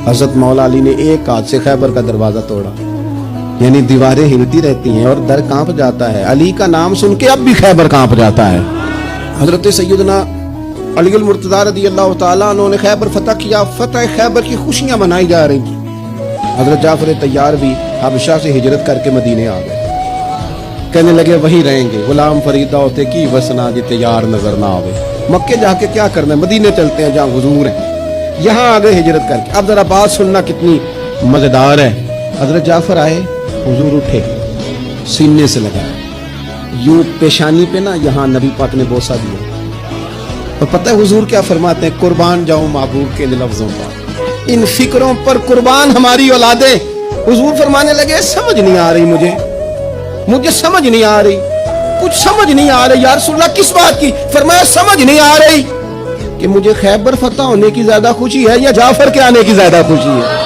حضرت مولا علی نے ایک ہاتھ سے خیبر کا دروازہ توڑا، یعنی دیواریں ہلتی رہتی ہیں اور در کانپ جاتا ہے۔ علی کا نام سن کے اب بھی خیبر کانپ جاتا ہے۔ حضرت سیدنا علی المرتضیٰ رضی اللہ تعالیٰ عنہ نے خیبر فتح کیا، فتح خیبر کی خوشیاں منائی جا رہی تھیں۔ حضرت جعفر طیار بھی حبشہ سے ہجرت کر کے مدینے آ گئے، کہنے لگے وہی رہیں گے، غلام فریدہ ہوتے کی وسنا جی تیار نظر نہ آوے، مکے جا کے کیا کرنا ہے، مدینے چلتے ہیں جہاں حضور ہیں۔ یہاں آ گئے ہجرت کر کے۔ اب ذرا بات سننا کتنی مزیدار ہے۔ حضرت جعفر آئے، حضور اٹھے، سینے سے لگایا، یوں پیشانی پہ نا یہاں نبی پاک نے بوسہ دیا، اور پتہ ہے حضور کیا فرماتے ہیں؟ قربان جاؤں محبوب کے لفظوں پر، ان فکروں پر قربان ہماری اولادیں۔ حضور فرمانے لگے سمجھ نہیں آ رہی مجھے سمجھ نہیں آ رہی، کچھ سمجھ نہیں آ رہی یا رسول اللہ کس بات کی؟ فرمایا سمجھ نہیں آ رہی کہ مجھے خیبر فتح ہونے کی زیادہ خوشی ہے یا جعفر کے آنے کی زیادہ خوشی ہے۔